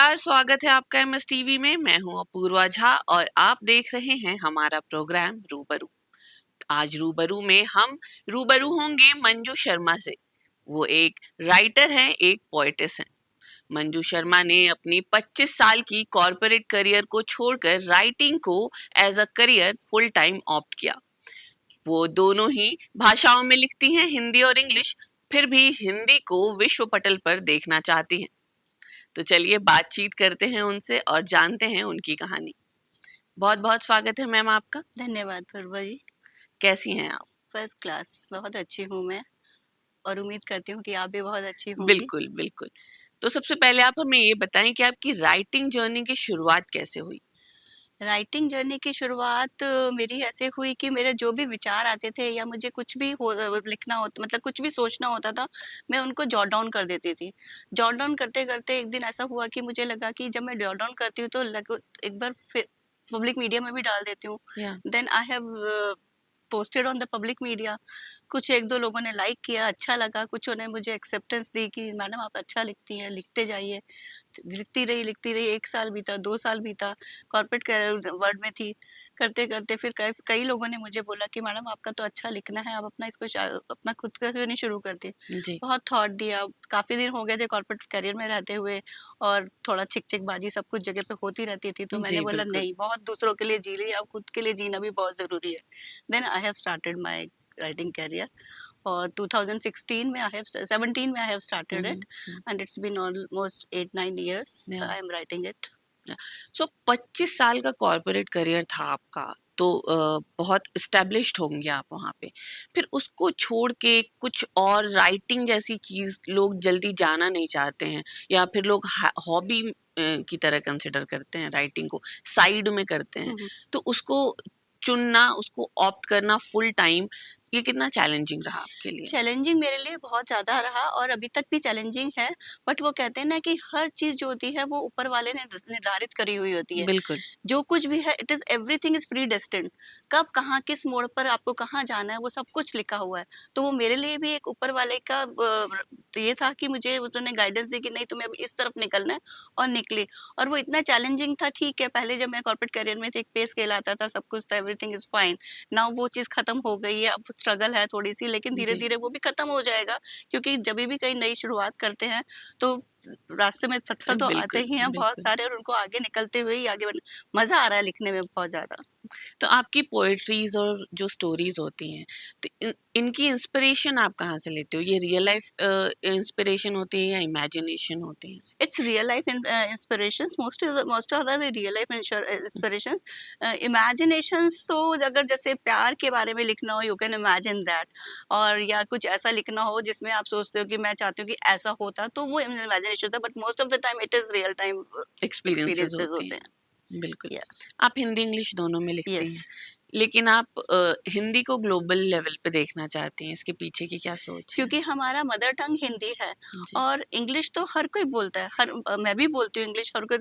नमस्कार, स्वागत है आपका एमएस टीवी में। मैं हूं अपूर्वा झा और आप देख रहे हैं हमारा प्रोग्राम रूबरू। आज रूबरू में हम रूबरू होंगे मंजू शर्मा से। वो एक राइटर हैं, एक पोएटिस हैं। मंजू शर्मा ने अपनी 25 साल की कॉर्पोरेट करियर को छोड़कर राइटिंग को as a career full time opt किया। वो दोनों ही भाषाओं में लिखती हैं, हिंदी और इंग्लिश, फिर भी हिंदी को विश्व पटल पर देखना चाहती हैं। तो चलिए बातचीत करते हैं उनसे और जानते हैं उनकी कहानी। बहुत बहुत स्वागत है मैम आपका। धन्यवाद पूर्वा जी। कैसी हैं आप? फर्स्ट क्लास, बहुत अच्छी हूँ मैं और उम्मीद करती हूँ कि आप भी बहुत अच्छी होंगी। बिल्कुल बिल्कुल। तो सबसे पहले आप हमें ये बताएं कि आपकी राइटिंग जर्नी की शुरुआत कैसे हुई? राइटिंग जर्नी की शुरुआत मेरी ऐसे हुई कि मेरे जो भी विचार आते थे या मुझे कुछ भी लिखना होता, मतलब कुछ भी सोचना होता था, मैं उनको जॉट डाउन कर देती थी। जॉट डाउन करते करते एक दिन ऐसा हुआ कि मुझे लगा कि जब मैं जॉट डाउन करती हूँ तो एक बार फिर पब्लिक मीडिया में भी डाल देती हूँ। या then I have posted on the public media. कुछ एक दो लोगों ने लाइक किया, अच्छा लगा, कुछों ने मुझे एक्सेप्टेंस दी कि मैडम आप अच्छा लिखती हैं, लिखते जाइए। लिखती रही, 1 साल बीता, 2 साल बीता, कॉर्पोरेट वर्ल्ड में थी। करते करते फिर कई कई लोगों ने मुझे बोला कि मैडम आपका तो अच्छा लिखना है, आप अपना अपना खुद का क्यों नहीं शुरू करती। जी बहुत थॉट दिया, काफ़ी दिन हो गए थे कॉर्पोरेट करियर में रहते हुए और थोड़ा चिक चिक बाजी सब कुछ जगह पे होती रहती थी, तो मैंने जी बोला बिल्कुल। नहीं, बहुत दूसरों के लिए जी ली, अब खुद के लिए जीना भी बहुत ज़रूरी है। Then I have started my writing career और 2016 में आई हैव 17 में I have started it hmm. And it's been almost 8-9 years या I am writing it. So 25 साल का कॉर्पोरेट करियर था आपका, तो बहुत एस्टेब्लिश्ड होंगे आप वहाँ पे। फिर उसको छोड़ के कुछ और राइटिंग जैसी चीज लोग जल्दी जाना नहीं चाहते हैं, या फिर लोग हॉबी की तरह कंसिडर करते हैं, राइटिंग को साइड में करते हैं। तो उसको चुनना, उसको ऑप्ट करना फुल टाइम, ये कितना चैलेंजिंग रहा आपके लिए? चैलेंजिंग मेरे लिए बहुत ज़्यादा रहा और अभी तक भी चैलेंजिंग है, बट वो कहते हैं ना कि हर चीज़ जो होती है वो ऊपर वाले ने निर्धारित करी हुई होती है। बिल्कुल। जो कुछ भी है, इट इज़ एवरीथिंग इज़ प्रीडेस्टिन्ड। कब कहाँ किस मोड़ पर आपको कहाँ जाना है वो सब कुछ लिखा हुआ है। तो वो मेरे लिए भी एक ऊपर वाले का ये था कि मुझे उन्होंने गाइडेंस दी कि नहीं तुम्हें अब इस तरफ निकलना है और निकली। और वो इतना चैलेंजिंग था, ठीक है, पहले जब मैं कॉर्पोरेट करियर में थी एक पे स्केल आता था, सब कुछ था, एवरीथिंग इज़ फाइन। नाउ वो चीज़ खत्म हो गई है, अब स्ट्रगल है थोड़ी-सी, लेकिन जी धीरे-धीरे वो भी खत्म हो जाएगा क्योंकि जभी भी कहीं नई शुरुआत करते हैं तो रास्ते में पत्थर तो आते बिल्कुल ही हैं बहुत बिल्कुल। सारे और उनको आगे निकलते हुए ही आगे मज़ा आ रहा है लिखने में बहुत ज़्यादा। तो आपकी पोएट्रीज और जो स्टोरीज होती हैं, तो इनकी इंस्पिरेशन आप कहाँ से लेते हो? ये रियल लाइफ इंस्पिरेशन होती है या इमेजिनेशन होती है? It's real life inspirations, most of the real life inspirations. Imaginations तो अगर जैसे प्यार के बारे में लिखना हो, यू कैन इमेजिन दैट। और या कुछ ऐसा लिखना हो जिसमें आप सोचते हो कि मैं चाहती हूँ कि ऐसा होता, तो वो इमेजिनेशन होता है, but most of the time it is real time experiences experiences होती होते हैं। हैं। बिल्कुल। या आप हिंदी इंग्लिश दोनों में लिखती यस। हैं, लेकिन आप हिंदी को ग्लोबल लेवल पे देखना चाहती हैं, इसके पीछे की क्या सोच है? क्योंकि हमारा मदर टंग हिंदी है जी और इंग्लिश तो हर कोई बोलता है, मैं भी बोलती हूँ इंग्लिश, हर कोई।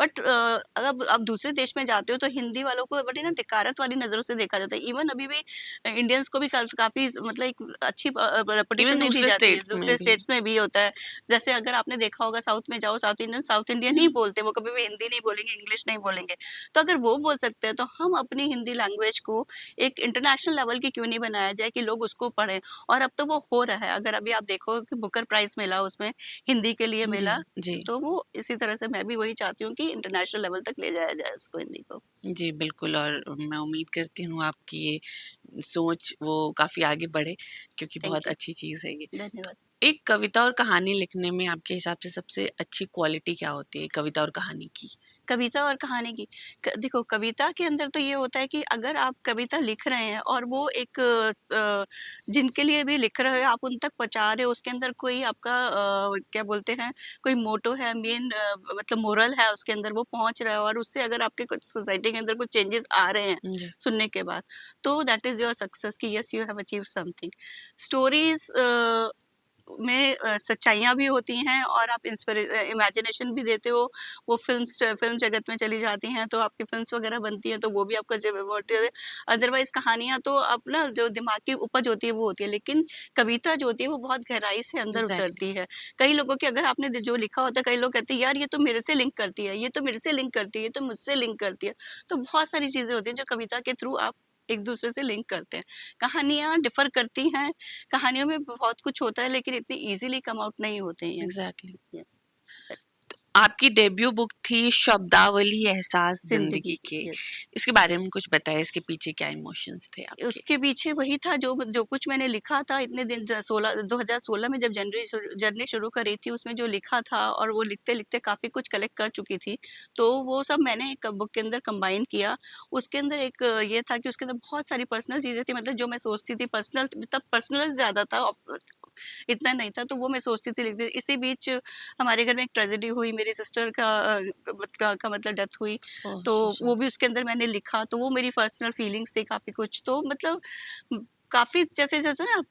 बट अगर आप दूसरे देश में जाते हो तो हिंदी वालों को बड़ी ना धिकारत वाली नज़रों से देखा जाता है। इवन अभी भी इंडियंस को भी काफ़ी मतलब एक अच्छी रेपुटेशन इवन नहीं दी दूसरे जाती है, स्टेट्स में दूसरे भी। स्टेट्स में भी होता है। जैसे अगर आपने देखा होगा साउथ में जाओ, साउथ इंडियन ही बोलते हैं, वो कभी भी हिंदी नहीं बोलेंगे, इंग्लिश नहीं बोलेंगे। तो अगर वो बोल सकते हैं तो हम अपनी हिंदी लैंग्वेज को एक इंटरनेशनल लेवल की क्यों नहीं बनाया जाए कि लोग उसको पढ़ें। और अब तो वो हो रहा है, अगर अभी आप देखो कि बुकर प्राइज़ मिला उसमें, हिंदी के लिए जी मिला, जी तो वो इसी तरह से मैं भी वही चाहती हूँ कि इंटरनेशनल लेवल तक ले जाया जाए उसको, हिंदी को। जी बिल्कुल। और मैं उम्मीद करती हूँ आपकी ये सोच वो काफ़ी आगे बढ़े, क्योंकि थैंक बहुत यू। अच्छी चीज़ है ये। धन्यवाद। एक कविता और कहानी लिखने में आपके हिसाब से सबसे अच्छी क्वालिटी क्या होती है कविता और कहानी की? कविता और कहानी की, देखो, कविता के अंदर तो ये होता है कि अगर आप कविता लिख रहे हैं और वो एक जिनके लिए भी लिख रहे हो आप उन तक पहुंचा रहे हो, उसके अंदर कोई आपका क्या बोलते हैं, कोई मोटो है, मेन मतलब मोरल है उसके अंदर, वो पहुंच रहा है और उससे अगर आपके कुछ सोसाइटी के अंदर कुछ चेंजेस आ रहे हैं जी सुनने के बाद, तो दैट इज योर सक्सेस कि yes you have achieve something. Stories में सच्चाइयाँ भी होती हैं और आप इमेजिनेशन भी देते हो। वो फ़िल्म जगत में चली जाती हैं, तो आपकी फ़िल्म्स वगैरह बनती हैं, तो वो भी आपका जब मोटिव है। अदरवाइज़ कहानियाँ तो आप ना जो दिमाग की उपज होती है वो होती है, लेकिन कविता जो होती है वो बहुत गहराई से अंदर एग्ज़ैक्टली। उतरती है। कई लोगों की अगर आपने जो लिखा होता है, कई लोग कहते हैं यार ये तो मेरे से लिंक करती है, ये तो मेरे से लिंक करती है, ये तो मुझसे लिंक करती है। तो बहुत सारी चीज़ें होती हैं जो कविता के थ्रू आप एक-दूसरे से लिंक करते हैं। कहानियाँ डिफ़र करती हैं, कहानियों में बहुत कुछ होता है लेकिन इतनी ईज़िली कम आउट नहीं होते हैं। एग्ज़ैक्टली। ये आपकी डेब्यू बुक थी शब्दावली एहसास ज़िंदगी ज़िंदगी के। की, यस। इसके बारे में कुछ बताएँ, इसके पीछे क्या इमोशंस थे आपके? उसके पीछे वही था जो कुछ मैंने लिखा था इतने दिन 2016 में जब जर्नी शुरू करी थी, उसमें जो लिखा था और वो लिखते-लिखते काफ़ी कुछ कलेक्ट कर चुकी थी। तो वो सब मैंने एक बुक के अंदर कंबाइन किया। उसके अंदर एक ये था कि उसके अंदर बहुत सारी पर्सनल चीज़ें थी, मतलब जो मैं सोचती थी पर्सनल, तब पर्सनल ज़्यादा था, इतना नहीं था, तो वो मैं सोचती थी लिख दी। इसी बीच हमारे घर में एक ट्रेजेडी हुई, मेरी सिस्टर का मतलब डेथ हुई। ओह! तो सो वो सॉरी। भी उसके अंदर मैंने लिखा, तो वो मेरी पर्सनल फीलिंग्स थी काफ़ी कुछ। तो मतलब काफ़ी जैसे ना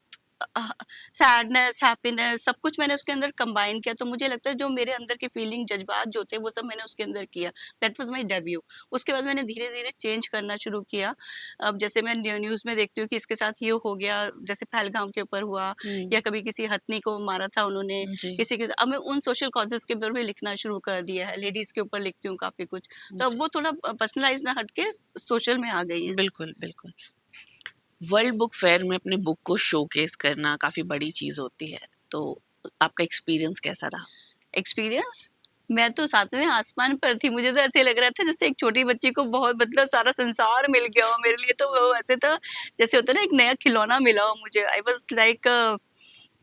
सैडनेस, हैप्पीनेस सब कुछ मैंने उसके अंदर कंबाइन किया। तो मुझे लगता है जो मेरे अंदर की फीलिंग, जज़्बात जो थे वो सब मैंने उसके अंदर किया। That was my debut. उसके बाद मैंने धीरे-धीरे चेंज करना शुरू किया। अब जैसे मैं न्यूज़ में देखती हूँ कि इसके साथ ये हो गया, जैसे पहलगाम के ऊपर हुआ हुँ, या कभी किसी हथनी को मारा था उन्होंने, जी, किसी के, अब मैं उन सोशल कॉजेज़ के ऊपर भी लिखना शुरू कर दिया है। लेडीज़ के ऊपर लिखती हूँ काफ़ी कुछ। तो अब जी। वो थोड़ा पर्सनलाइज़ ना हट के सोशल में आ गई है। बिल्कुल, बिल्कुल। वर्ल्ड बुक फेयर में अपने बुक को शोकेस करना काफ़ी बड़ी चीज़ होती है। तो आपका एक्सपीरियंस कैसा रहा? एक्सपीरियंस? मैं तो सातवें आसमान पर थी। मुझे तो ऐसे लग रहा था जैसे एक छोटी बच्ची को बहुत मतलब सारा संसार मिल गया हो। मेरे लिए तो वो ऐसे था जैसे होता है ना, एक नया खिलौना मिला हो मुझे। आई वाज़ लाइक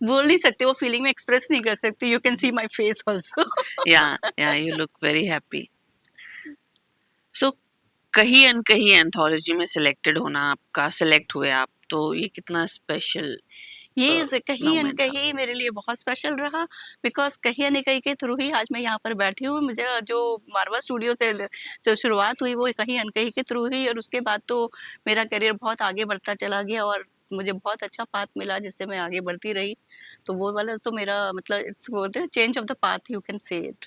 बोल नहीं सकते, वो फीलिंग में एक्सप्रेस नहीं कर सकती। You can see my face also. या यू लुक वेरी हैप्पी। सो कहीं अन कहीं एंथोलॉजी में सिलेक्टेड होना, आपका सिलेक्ट हुए आप, तो ये कितना स्पेशल ये कहीं न मोमेंट था? कहीं मेरे लिए बहुत स्पेशल रहा, बिकॉज़ कहीं न कहीं के थ्रू ही आज मैं यहाँ पर बैठी हूँ। मुझे जो मारवा स्टूडियो से जो शुरुआत हुई वो कहीं न कहीं के थ्रू ही, और उसके बाद तो मेरा करियर बहुत आगे बढ़ता चला गया और मुझे बहुत अच्छा पाथ मिला जिससे मैं आगे बढ़ती रही। तो वो वाला तो मेरा मतलब इट्स बोलते हैं change of the path, you can say it.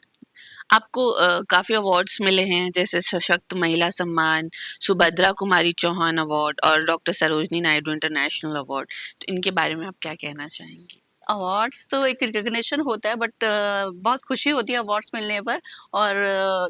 आपको काफ़ी अवार्ड्स मिले हैं, जैसे सशक्त महिला सम्मान, सुभद्रा कुमारी चौहान अवार्ड और doctor Sarojini Naidu international award. तो इनके बारे में आप क्या कहना चाहेंगी? अवार्ड्स तो एक रिकॉग्निशन होता है, बट बहुत खुशी होती है अवार्ड्स मिलने पर। और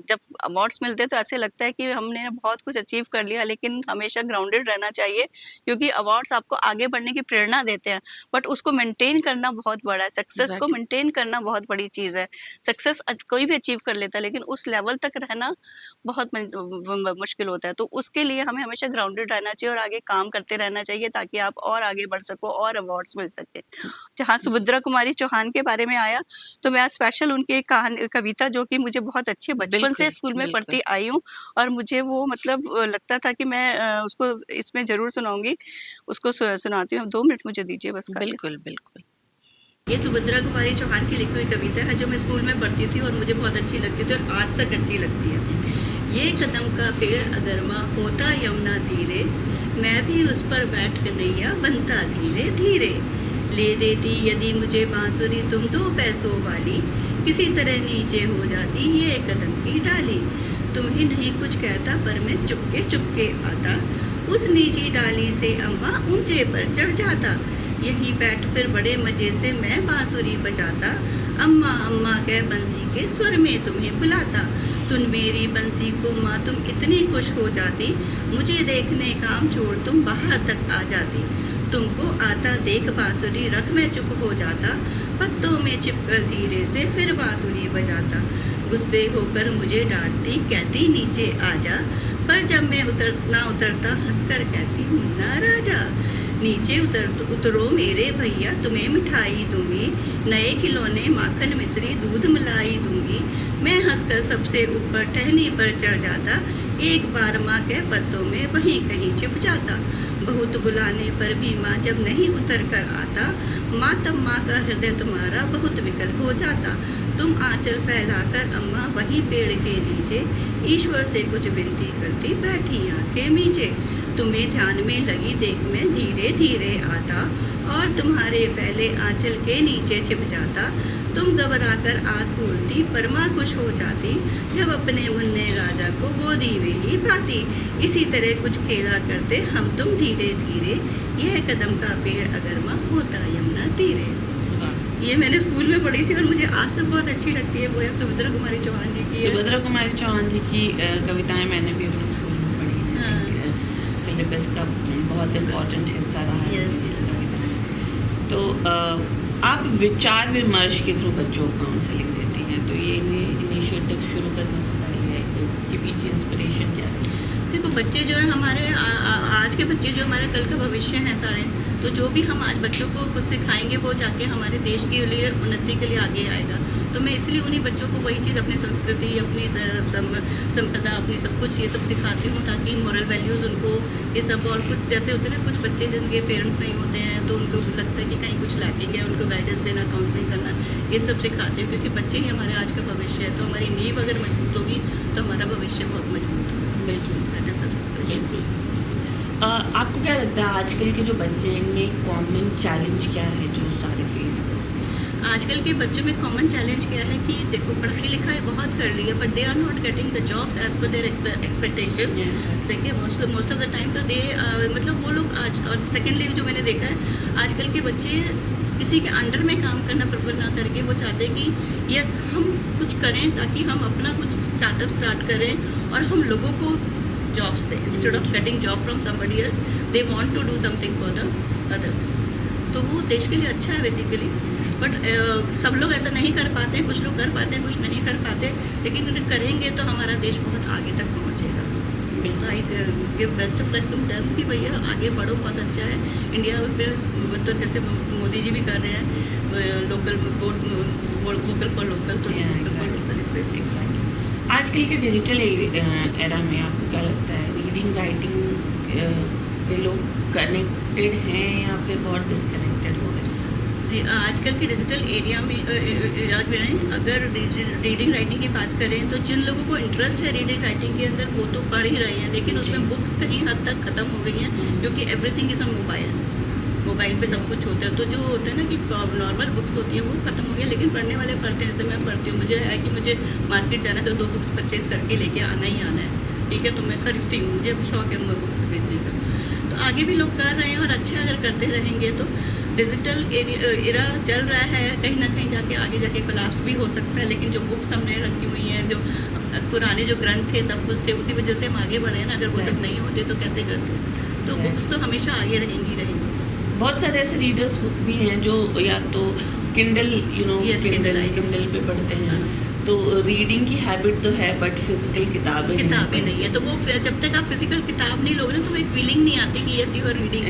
जब अवार्ड्स मिलते हैं तो ऐसे लगता है कि हमने बहुत कुछ अचीव कर लिया, लेकिन हमेशा ग्राउंडेड रहना चाहिए, क्योंकि अवार्ड्स आपको आगे बढ़ने की प्रेरणा देते हैं, बट उसको मेंटेन करना बहुत बड़ा है। सक्सेस को एग्ज़ैक्टली। मेंटेन करना बहुत बड़ी चीज़ है। सक्सेस कोई भी अचीव कर लेता है, लेकिन उस लेवल तक रहना बहुत मुश्किल होता है। तो उसके लिए हमें हमेशा ग्राउंडेड रहना चाहिए और आगे काम करते रहना चाहिए, ताकि आप और आगे बढ़ सको और अवार्ड्स मिल सके। जहाँ जी, सुभद्रा कुमारी चौहान के बारे में आया, तो मैं आज स्पेशल उनकी एक कविता जो कि मुझे बहुत अच्छे बचपन से बिल्कुल, स्कूल में बिल्कुल। पढ़ती आई हूँ, और मुझे वो मतलब लगता था कि मैं उसको इसमें ज़रूर सुनाऊँगी। उसको सुनाती हूँ। 2 मिनट मुझे दीजिए बस खाली। बिल्कुल, बिल्कुल। ये सुभद्रा कुमारी चौहान की लिखी हुई कविता है, जो मैं स्कूल में पढ़ती थी और मुझे बहुत अच्छी लगती थी और आज तक अच्छी लगती है। ये कदम का पेड़ अगर माँ होता यमुना तीरे, मैं भी उस पर बैठ कन्हैया बनता धीरे धीरे। ले देती यदि मुझे बांसुरी तुम 2 पैसों वाली, किसी तरह नीचे हो जाती ये कदम की डाली। तुम्हें नहीं कुछ कहता पर मैं चुपके चुपके आता, उस नीची डाली से अम्मा ऊंचे पर चढ़ जाता। यहीं बैठ फिर बड़े मजे से मैं बांसुरी बजाता, अम्मा अम्मा कह बंसी के स्वर में तुम्हें बुलाता। सुन मेरी बंसी को माँ तुम इतनी खुश हो जाती, मुझे देखने काम छोड़ तुम बाहर तक आ जाती। तुमको आता देख बांसुरी रख मैं चुप हो जाता, पत्तों में चिपकर धीरे से फिर बांसुरी बजाता। गुस्से होकर मुझे डांटती कहती नीचे आ जा, पर जब मैं उतरता हंसकर कहती मुन्ना राजा। नीचे उतरो मेरे भैया तुम्हें मिठाई दूंगी, नए खिलौने माखन मिश्री दूध मलाई दूंगी। मैं हंसकर सबसे ऊपर टहनी पर चढ़ जाता, एक बार माँ के पत्तों में वहीं कहीं छिप जाता। बहुत बुलाने पर भी माँ जब नहीं उतर कर आता, माँ तब माँ का हृदय तुम्हारा बहुत विकल हो जाता। तुम आंचल फैलाकर अम्मा वहीं पेड़ के नीचे, ईश्वर से कुछ विनती करती बैठी आंखें मीचे। तुम्हें ध्यान में लगी देख मैं धीरे धीरे आता, और तुम्हारे फैले आंचल के नीचे छिप जाता। तुम घबराकर आँख खोलती, परमा खुश हो जाती, जब अपने मुन्ने राजा को गोदी में ही पाती। इसी तरह कुछ खेला करते हम तुम धीरे धीरे, यह कदम का पेड़ अगर माँ होता यमुना तीरे। ये मैंने स्कूल में पढ़ी थी और मुझे आज तक बहुत अच्छी लगती है। पोएम सुभद्रा कुमारी चौहान जी की है। सुभद्रा कुमारी चौहान जी की कविताएं मैंने भी अपने स्कूल में पढ़ी हैं। सिलेबस का बहुत इम्पोर्टेंट हिस्सा रहा है। Yes yes. तो आप विचार विमर्श के थ्रू बच्चों को काउंसलिंग देती हैं, तो ये इनिशिएटिव शुरू करने से पहले के पीछे इंस्पिरेशन क्या थी? देखो बच्चे जो है हमारे आज के बच्चे जो हमारे कल का भविष्य हैं सारे, तो जो भी हम आज बच्चों को कुछ सिखाएंगे वो जाके हमारे देश के लिए उन्नति के लिए आगे आएगा। तो मैं इसलिए उन्हीं बच्चों को वही चीज़, अपनी संस्कृति, अपनी संपदा, अपनी सब कुछ ये सब दिखाती हूँ, ताकि मॉरल वैल्यूज़ उनको ये सब। और कुछ जैसे होते हैं ना, कुछ बच्चे जिनके पेरेंट्स नहीं होते हैं तो उनको लगता है कि कहीं कुछ लैकिंग है, उनको गाइडेंस देना, काउंसलिंग करना, ये सब सिखाते हैं, क्योंकि बच्चे ही हमारे आज का भविष्य है। तो हमारी नींव अगर मजबूत होगी तो हमारा भविष्य बहुत मजबूत होगा। बिल्कुल। बिल्कुल। आपको क्या लगता है आजकल के जो बच्चे हैं इनमें कॉमन चैलेंज क्या है जो सारे फेस करते हैं? आजकल के बच्चों में कॉमन चैलेंज क्या है कि देखो पढ़ाई लिखाई बहुत कर ली है, but they are not getting the jobs as per their expectation. देखिए मोस्ट ऑफ द टाइम तो दे मतलब वो लोग आज, और सेकेंडली जो मैंने देखा है आजकल के बच्चे किसी के अंडर में काम करना प्रेफर ना करके वो चाहते हैं कि यस हम कुछ करें ताकि हम अपना कुछ स्टार्टअप स्टार्ट करें और हम लोगों को जॉब्स दें। Instead of getting job from somebody else, they want to do something for the others. तो वो देश के लिए अच्छा है बेसिकली, बट सब लोग ऐसा नहीं कर पाते हैं। कुछ लोग कर पाते हैं, कुछ नहीं कर पाते, लेकिन अगर करेंगे तो हमारा देश बहुत आगे तक पहुँचेगा। तो I give best of luck तुम डर कि भैया आगे बढ़ो, बहुत अच्छा है। इंडिया में तो जैसे मोदी जी भी कर रहे हैं लोकल वोकल फॉर लोकल, तो वोकल फॉर लोकल इसलिए। आजकल के डिजिटल एरा में आपको क्या लगता है रीडिंग राइटिंग से लोग कनेक्टेड हैं या फिर बहुत डिस्कनेक्टेड हो गए? आजकल के डिजिटल एरिया में अगर रीडिंग राइटिंग की बात करें तो जिन लोगों को इंटरेस्ट है रीडिंग राइटिंग के अंदर वो तो पढ़ ही रहे हैं, लेकिन उसमें बुक्स कहीं हद तक ख़त्म हो गई हैं, क्योंकि एवरीथिंग इज़ ऑन मोबाइल पे सब कुछ होता है। तो जो होता है ना कि नॉर्मल बुक्स होती हैं वो ख़त्म हो गई, लेकिन पढ़ने वाले पढ़ते हैं। जैसे मैं पढ़ती हूँ, मुझे है कि मुझे मार्केट जाना है तो 2 बुक्स परचेज़ करके लेके आना ही आना है, ठीक है, तो मैं खरीदती हूँ, मुझे शौक है बुक्स खरीदने का। तो आगे भी लोग कर रहे हैं, और अच्छा अगर करते रहेंगे तो डिजिटल एरा चल रहा है, कहीं ना कहीं जाके आगे जाके कोलैप्स भी हो सकता है। लेकिन जो बुक्स हमने रखी हुई हैं, जो पुराने जो ग्रंथ थे, सब कुछ थे, उसी वजह से हम आगे बढ़े हैं ना। अगर वो सब नहीं होते तो कैसे करते? तो बुक्स तो हमेशा आगे रहेंगी। बहुत सारे ऐसे रीडर्स भी हैं जो या तो किंडल किंडल पे पढ़ते हैं, तो रीडिंग की हैबिट तो है बट फिजिकल किताबें नहीं है। तो वो जब तक आप फिजिकल किताब नहीं लोगे ना तो वो एक फीलिंग नहीं आती कि यस यू आर रीडिंग।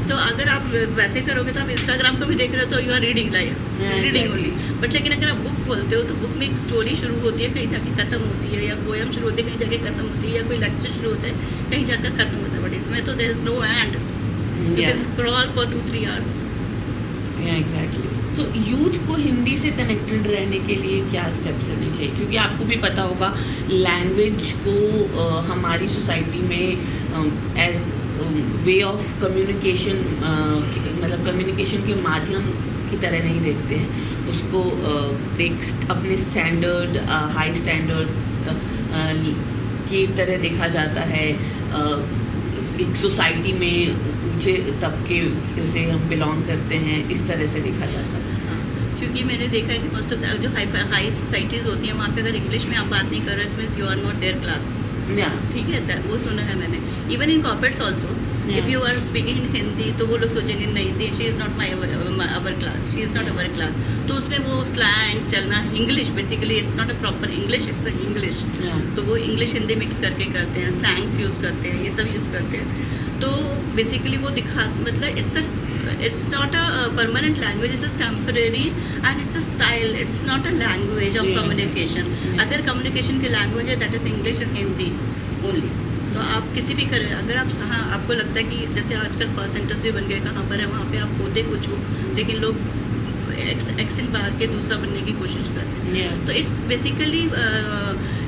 तो अगर आप वैसे करोगे तो आप इंस्टाग्राम को भी देख रहे हो तो you are reading reading only. But लेकिन अगर आप बुक बोलते हो तो बुक में एक स्टोरी शुरू होती है, कहीं जाके खत्म होती है, या पोएम शुरू होती है, कहीं जाके खत्म होती है, या कोई लेक्चर शुरू होता है, कहीं जाकर खत्म होता है। बट इसमें तो there is no end, you can scroll for 2-3 hours. Exactly. So youth को हिंदी से कनेक्टेड रहने के लिए क्या स्टेप्स लेने चाहिए? क्योंकि आपको भी पता होगा लैंग्वेज को हमारी सोसाइटी में एज वे ऑफ कम्युनिकेशन, मतलब कम्युनिकेशन के माध्यम की तरह नहीं देखते हैं उसको। एक अपने स्टैंडर्ड, हाई स्टैंडर्ड की तरह देखा जाता है। एक सोसाइटी में ऊंचे तबके से हम बिलोंग करते हैं, इस तरह से देखा जाता है। क्योंकि मैंने देखा है कि मोस्ट ऑफ द जो हाई सोसाइटीज़ होती हैं वहाँ पे अगर इंग्लिश में आप बात नहीं कर रहे हो, इसमें you are not their class, ठीक है, वो सुना है मैंने। Even in corporates also if you are speaking in Hindi तो वो लोग सोचेंगे नहीं, she is not our class, she is not our class. तो उसमें वो स्लैंग्स चलना, English basically it's not a proper English, it's a English. तो वो इंग्लिश हिंदी मिक्स करके करते हैं, स्लैंग्स यूज़ करते हैं, ये सब यूज़ करते हैं। तो बेसिकली वो मतलब it's not a permanent language, it's a temporary and it's a style, it's not a language of communication. अगर communication की language है that is English and Hindi only। तो आप किसी भी करें, अगर आप आपको लगता है कि जैसे आजकल कॉल सेंटर्स भी बन गए, कहाँ पर है वहाँ पे आप होते कुछ हो, लेकिन लोग एक्सेंट बाहर के दूसरा बनने की कोशिश करते हैं। तो it's basically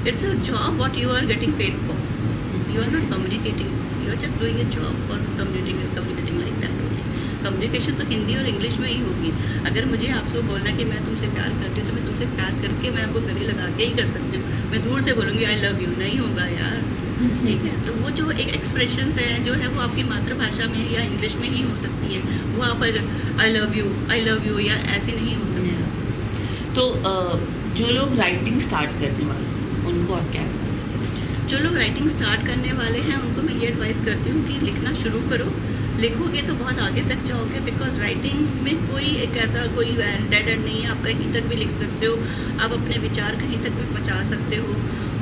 it's a job what you are getting paid for. you are not communicating, you are just doing a job for communicating like that only. Communication तो हिंदी और इंग्लिश में ही होगी. अगर मुझे आपसे बोलना कि मैं तुमसे प्यार करती हूँ, तो मैं तुमसे प्यार करके मैं आपको गले लगा के ही कर सकती हूँ. मैं दूर से बोलूँगी आई लव यू, नहीं होगा यार. ठीक है, तो वो जो एक एक्सप्रेशंस है जो है वो आपकी मातृभाषा में या इंग्लिश में ही हो सकती है. वो आप आई लव यू या ऐसे नहीं हो सकता. तो जो लोग राइटिंग स्टार्ट करने वाले हैं उनको आप क्या एडवाइस दें? जो लोग राइटिंग स्टार्ट करने वाले हैं उनको मैं ये एडवाइस करती हूँ कि लिखना शुरू करो. लिखोगे तो बहुत आगे तक जाओगे, बिकॉज राइटिंग में कोई एक ऐसा कोई डेड एंड नहीं है. आप कहीं तक भी लिख सकते हो, आप अपने विचार कहीं तक भी पहुँचा सकते हो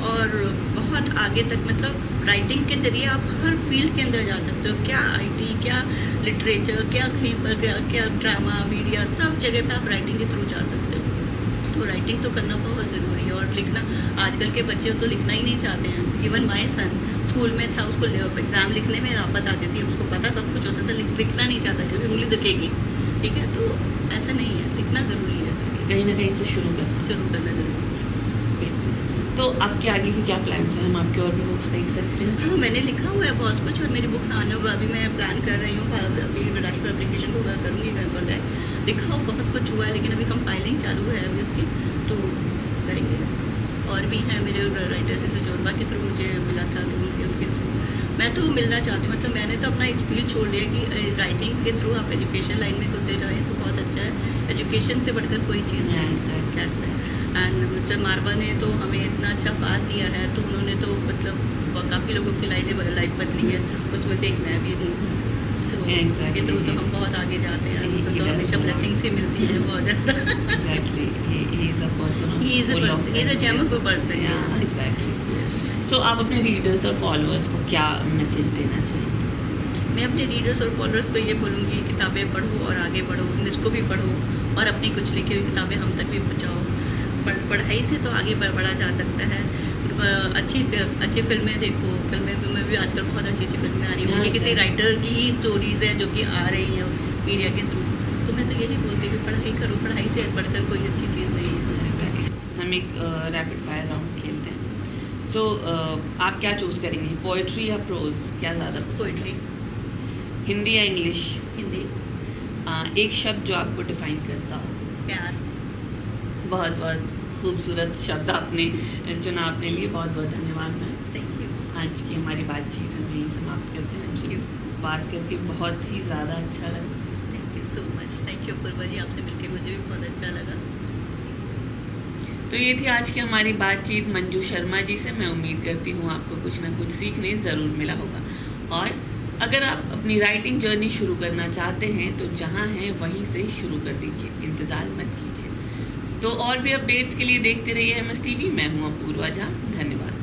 और बहुत आगे तक, मतलब राइटिंग के जरिए आप हर फील्ड के अंदर जा सकते हो. क्या IT, क्या लिटरेचर, क्या कहीं पर क्या ड्रामा, मीडिया, सब जगह पे आप राइटिंग के थ्रू जा सकते हो. तो राइटिंग तो करना बहुत ज़रूरी है. और लिखना, आजकल के बच्चे तो लिखना ही नहीं चाहते हैं. इवन माई सन स्कूल में था, उसको एग्ज़ाम लिखने में आफत आती थी, उसको पता सब कुछ होता था, लिखना नहीं चाहता क्योंकि उंगली दिखेगी. ठीक है, तो ऐसा नहीं है, लिखना ज़रूरी है. कहीं ना कहीं से शुरू करना ज़रूरी है. तो आपके आगे के क्या प्लान्स हैं? हम आपके और भी बुक्स देख सकते हैं? हाँ, मैंने लिखा हुआ है बहुत कुछ और मेरी बुक्स आने हुआ. अभी मैं प्लान कर रही हूँ, अभी राइट पब्लिकेशन होगा, करूँगी मैं. लिखा हुआ बहुत कुछ हुआ है, लेकिन अभी कंपाइलिंग चालू है अभी उसकी, तो करेंगे. और भी हैं मेरे राइटर जैसे जोरबा के थ्रू मुझे मिला था, तो उनके थ्रू मैं तो मिलना चाहती हूँ. मतलब मैंने तो अपना एक फील्ड छोड़ लिया कि राइटिंग के थ्रू आप एजुकेशन लाइन में घुसे रहे तो बहुत अच्छा है. एजुकेशन से बढ़कर कोई चीज़ नहीं है. एंड मिस्टर मारवा ने तो हमें इतना अच्छा पाथ दिया है, तो उन्होंने तो मतलब काफ़ी लोगों की लाइफ बदली है, उसमें से एक मैं भी हूँ. तो के थ्रू तो हम बहुत आगे जाते हैं. हमको तो हमेशा ब्लेसिंग्स ही मिलती है बहुत ज़्यादा. Exactly. He is a person of He is a gem of a person. Yeah, exactly. So आप अपने रीडर्स और फॉलोअर्स को क्या मैसेज देना चाहेंगे? मैं अपने रीडर्स और फॉलोअर्स को ये बोलूँगी, किताबें पढ़ो और आगे बढ़ो, इंग्लिश को भी पढ़ो और अपनी कुछ लिखी हुई किताबें हम तक भी पहुँचाओ. पढ़ाई से तो आगे बढ़ा जा सकता है. अच्छी फिल्में देखो. फिल्में में भी आजकल बहुत अच्छी फिल्में आ रही हैं. किसी राइटर की ही स्टोरीज़ हैं जो कि आ रही हैं मीडिया के थ्रू. तो मैं तो यही बोलती हूँ कि पढ़ाई करो, पढ़ाई से बढ़कर कोई अच्छी चीज़ नहीं है. हम एक रैपिड फायर राउंड खेलते हैं. सो आप क्या चूज़ करेंगी, पोइट्री या प्रोज? क्या ज़्यादा? पोइट्री. हिंदी या इंग्लिश? हिंदी. एक शब्द जो आपको डिफाइन करता हो? प्यार. बहुत बहुत खूबसूरत शब्द आपने चुना अपने लिए. बहुत बहुत धन्यवाद मैम. Thank you. आज की हमारी बातचीत हम यहीं समाप्त करते हैं. हमसे बात करके बहुत ही ज़्यादा अच्छा लगा. Thank you so much. Thank you Purva ji, आपसे मिलकर मुझे भी बहुत अच्छा लगा. तो ये थी आज की हमारी बातचीत मंजू शर्मा जी से. मैं उम्मीद करती हूँ आपको कुछ ना कुछ सीखने ज़रूर मिला होगा. और अगर आप अपनी राइटिंग जर्नी शुरू करना चाहते हैं तो जहाँ हैं वहीं से शुरू कर दीजिए, इंतज़ार मत कीजिए. तो और भी अपडेट्स के लिए देखते रहिए MS TV. मैं हूँ अपूर्वा झा. धन्यवाद.